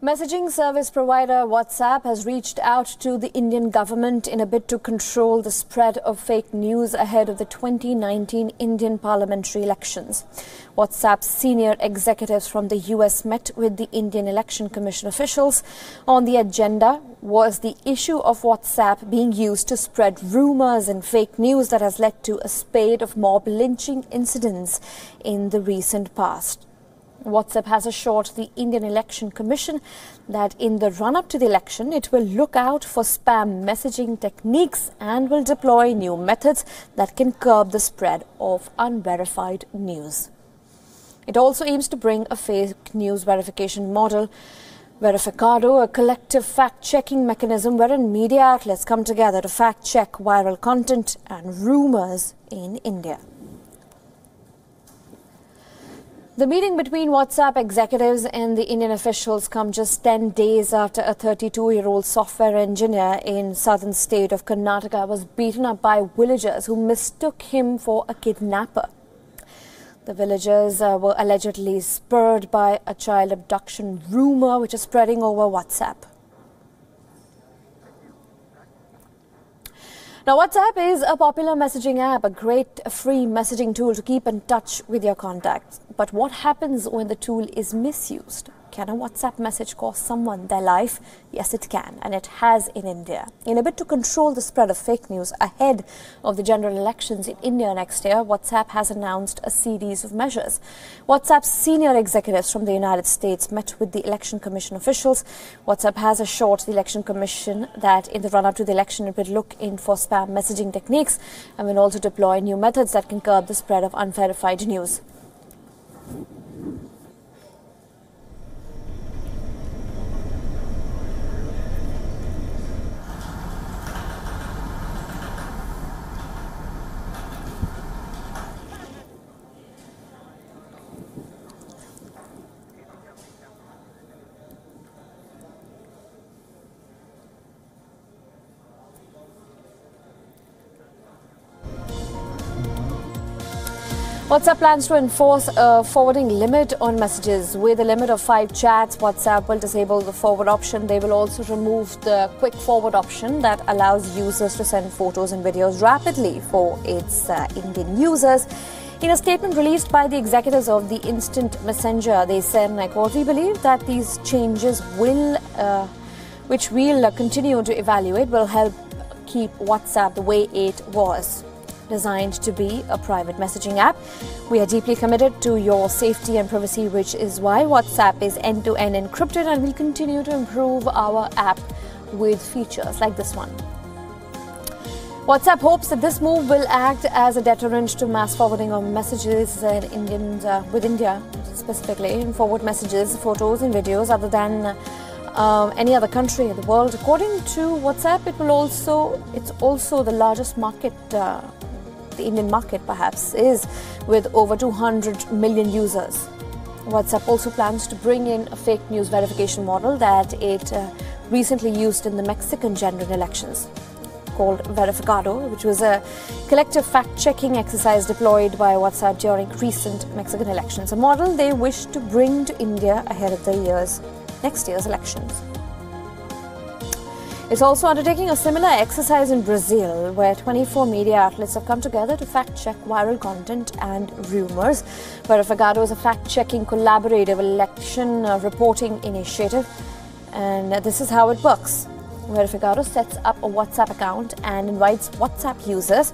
Messaging service provider WhatsApp has reached out to the Indian government in a bid to control the spread of fake news ahead of the 2019 Indian parliamentary elections. WhatsApp's senior executives from the US met with the Indian Election Commission officials. On the agenda was the issue of WhatsApp being used to spread rumors and fake news that has led to a spate of mob lynching incidents in the recent past. WhatsApp has assured the Indian Election Commission that in the run-up to the election, it will look out for spam messaging techniques and will deploy new methods that can curb the spread of unverified news. It also aims to bring a fake news verification model, Verificado, a collective fact-checking mechanism wherein media outlets come together to fact-check viral content and rumors in India. The meeting between WhatsApp executives and the Indian officials come just 10 days after a 32-year-old software engineer in southern state of Karnataka was beaten up by villagers who mistook him for a kidnapper. The villagers were allegedly spurred by a child abduction rumor which is spreading over WhatsApp. Now, WhatsApp is a popular messaging app, a great free messaging tool to keep in touch with your contacts. But what happens when the tool is misused? Can a WhatsApp message cost someone their life? Yes, it can, and it has in India. In a bid to control the spread of fake news ahead of the general elections in India next year, WhatsApp has announced a series of measures. WhatsApp's senior executives from the United States met with the Election Commission officials. WhatsApp has assured the Election Commission that in the run-up to the election, it will look in for spam messaging techniques and will also deploy new methods that can curb the spread of unverified news. WhatsApp plans to enforce a forwarding limit on messages. With a limit of 5 chats, WhatsApp will disable the forward option. They will also remove the quick forward option that allows users to send photos and videos rapidly for its Indian users. In a statement released by the executives of the Instant Messenger, they said, and I quote, "We believe that these changes which we'll continue to evaluate, will help keep WhatsApp the way it was. Designed to be a private messaging app. We are deeply committed to your safety and privacy, which is why WhatsApp is end-to-end encrypted, and we'll continue to improve our app with features like this one." WhatsApp hopes that this move will act as a deterrent to mass forwarding of messages with India, specifically in forward messages, photos and videos other than any other country in the world. According to WhatsApp, it's also the largest market. The Indian market perhaps is, with over 200 million users. WhatsApp also plans to bring in a fake news verification model that it recently used in the Mexican general elections, called Verificado, which was a collective fact-checking exercise deployed by WhatsApp during recent Mexican elections, a model they wish to bring to India ahead of the next year's elections. It's also undertaking a similar exercise in Brazil, where 24 media outlets have come together to fact-check viral content and rumors. Verificado is a fact-checking collaborative election reporting initiative, and this is how it works. Verificado sets up a WhatsApp account and invites WhatsApp users.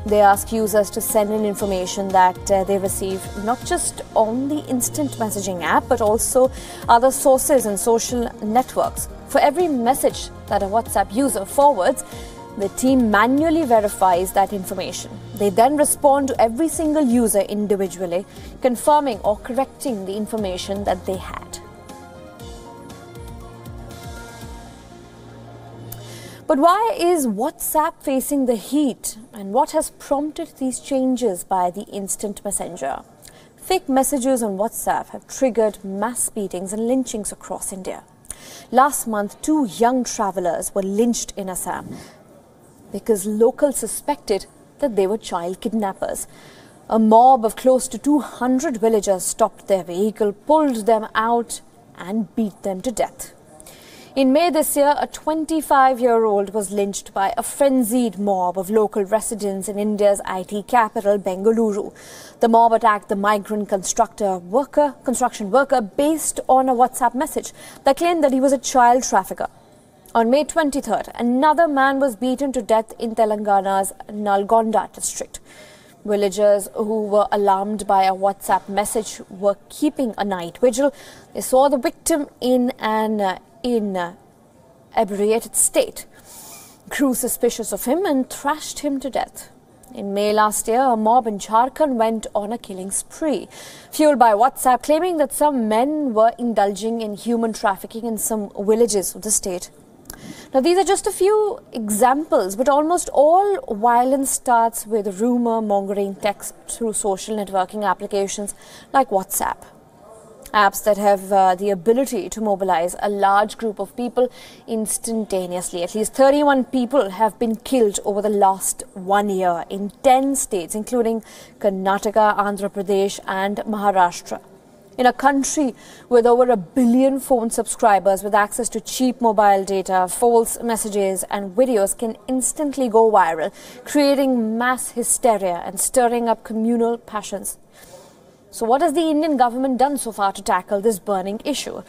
They ask users to send in information that they receive not just on the instant messaging app, but also other sources and social networks. For every message that a WhatsApp user forwards, the team manually verifies that information. They then respond to every single user individually, confirming or correcting the information that they had. But why is WhatsApp facing the heat, and what has prompted these changes by the Instant Messenger? Fake messages on WhatsApp have triggered mass beatings and lynchings across India. Last month, 2 young travelers were lynched in Assam because locals suspected that they were child kidnappers. A mob of close to 200 villagers stopped their vehicle, pulled them out and beat them to death. In May this year, a 25-year-old was lynched by a frenzied mob of local residents in India's IT capital, Bengaluru. The mob attacked the migrant construction worker based on a WhatsApp message that claimed that he was a child trafficker. On May 23rd, another man was beaten to death in Telangana's Nalgonda district. Villagers who were alarmed by a WhatsApp message were keeping a night vigil. They saw the victim in an inebriated state, grew suspicious of him and thrashed him to death. In May last year, a mob in Jharkhand went on a killing spree, fueled by WhatsApp, claiming that some men were indulging in human trafficking in some villages of the state. Now, these are just a few examples, but almost all violence starts with rumor-mongering text through social networking applications like WhatsApp. Apps that have the ability to mobilize a large group of people instantaneously. At least 31 people have been killed over the last 1 year in 10 states, including Karnataka, Andhra Pradesh and Maharashtra. In a country with over 1 billion phone subscribers with access to cheap mobile data, false messages and videos can instantly go viral, creating mass hysteria and stirring up communal passions. So what has the Indian government done so far to tackle this burning issue?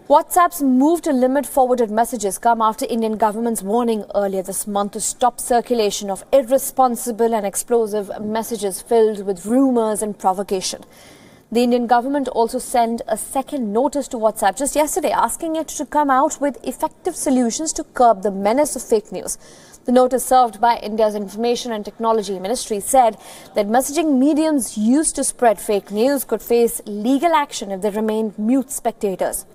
WhatsApp's move to limit forwarded messages come after Indian government's warning earlier this month to stop circulation of irresponsible and explosive messages filled with rumors and provocation. The Indian government also sent a second notice to WhatsApp just yesterday, asking it to come out with effective solutions to curb the menace of fake news. The notice served by India's Information and Technology Ministry said that messaging mediums used to spread fake news could face legal action if they remained mute spectators.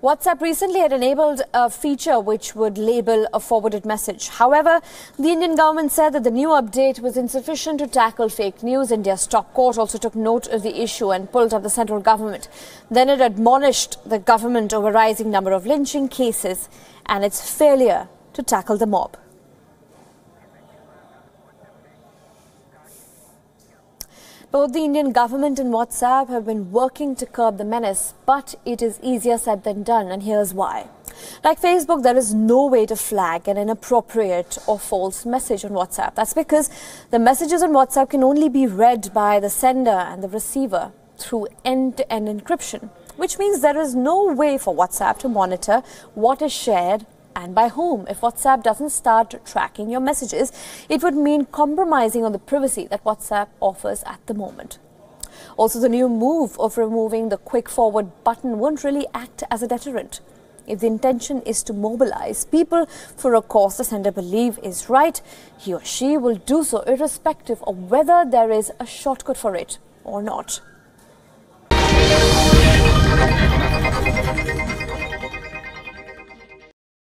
WhatsApp recently had enabled a feature which would label a forwarded message. However, the Indian government said that the new update was insufficient to tackle fake news. India's top court also took note of the issue and pulled up the central government. Then it admonished the government over a rising number of lynching cases and its failure to tackle the mob. Both the Indian government and WhatsApp have been working to curb the menace, but it is easier said than done, and here's why. Like Facebook, there is no way to flag an inappropriate or false message on WhatsApp. That's because the messages on WhatsApp can only be read by the sender and the receiver through end-to-end encryption, which means there is no way for WhatsApp to monitor what is shared and by whom. If WhatsApp doesn't start tracking your messages, it would mean compromising on the privacy that WhatsApp offers at the moment. Also, the new move of removing the quick forward button won't really act as a deterrent. If the intention is to mobilize people for a cause the sender believes is right, he or she will do so irrespective of whether there is a shortcut for it or not.